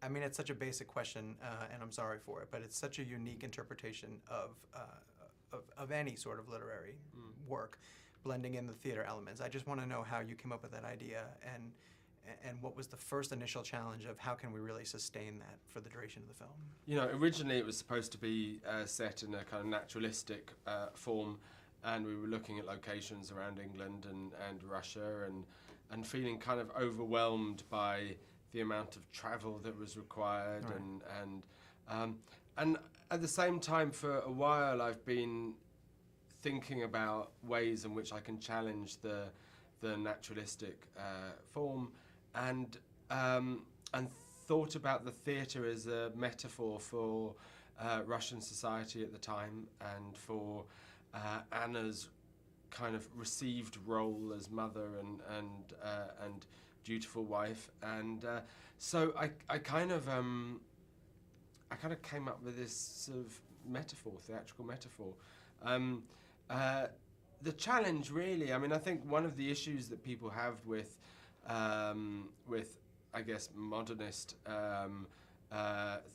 I mean, it's such a basic question, and I'm sorry for it, but it's such a unique interpretation of any sort of literary work, blending in the theater elements. I just want to know how you came up with that idea, and what was the first initial challenge of how can we really sustain that for the duration of the film? You know, originally it was supposed to be set in a kind of naturalistic form, and we were looking at locations around England and Russia, and feeling kind of overwhelmed by the amount of travel that was required, right. And at the same time, for a while, I've been thinking about ways in which I can challenge the naturalistic form, and thought about the theatre as a metaphor for Russian society at the time, and for Anna's kind of received role as mother and dutiful wife, and so I kind of came up with this sort of metaphor, theatrical metaphor. The challenge, really, I mean, I think one of the issues that people have with I guess modernist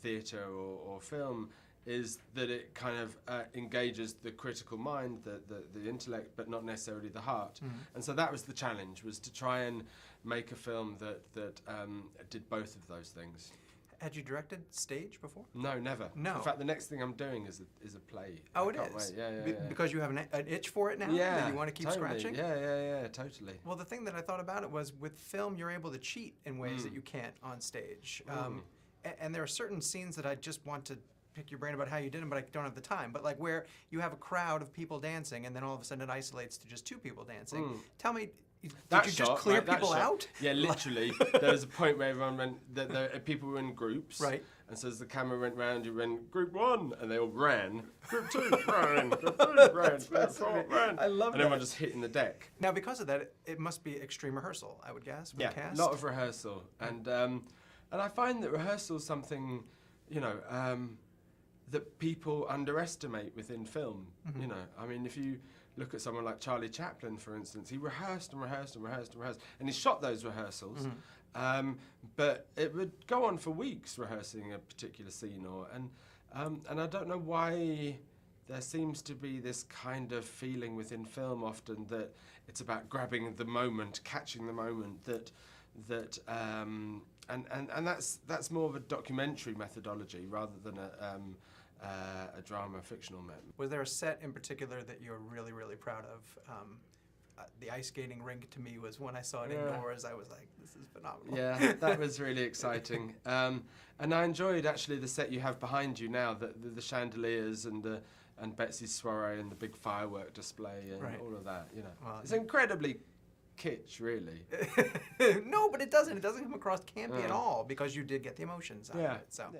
theatre or film is that it kind of engages the critical mind, the intellect, but not necessarily the heart. Mm-hmm. And so that was the challenge, was to try and make a film that did both of those things. Had you directed stage before? No, never. No. In fact, the next thing I'm doing is a play. Oh, it can't is? Wait. Yeah. Because you have an itch for it now? Yeah, that you want to keep totally. scratching? Yeah, totally. Well, the thing that I thought about it was, with film, you're able to cheat in ways that you can't on stage. And there are certain scenes that I just want to pick your brain about how you did them, but I don't have the time. But like where you have a crowd of people dancing, and then all of a sudden it isolates to just two people dancing. Tell me, did you just clear people out? Yeah, literally. There was a point where everyone went, people were in groups. Right. And so as the camera went round, you went, group 1, and they all ran. Group 2, ran. Group 3, ran. Group 4, ran. I love that. And everyone just hitting the deck. Now, because of that, it must be extreme rehearsal, I would guess, with the cast? A lot of rehearsal. And I find that rehearsal is something, you know, that people underestimate within film. You know, I mean, if you look at someone like Charlie Chaplin, for instance, he rehearsed and rehearsed and rehearsed and rehearsed, and he shot those rehearsals. But it would go on for weeks rehearsing a particular scene, and I don't know why there seems to be this kind of feeling within film often that it's about grabbing the moment, catching the moment, and that's more of a documentary methodology rather than a drama fictional method. Was there a set in particular that you're really, really proud of? The ice skating rink, to me, was when I saw it indoors, I was like, this is phenomenal. Yeah, that was really exciting. And I enjoyed actually the set you have behind you now, the chandeliers and Betsy's soiree and the big firework display and all of that. You know, well, it's incredibly kitsch, really. No, but it doesn't. It doesn't come across campy at all, because you did get the emotions out of it. So. Yeah.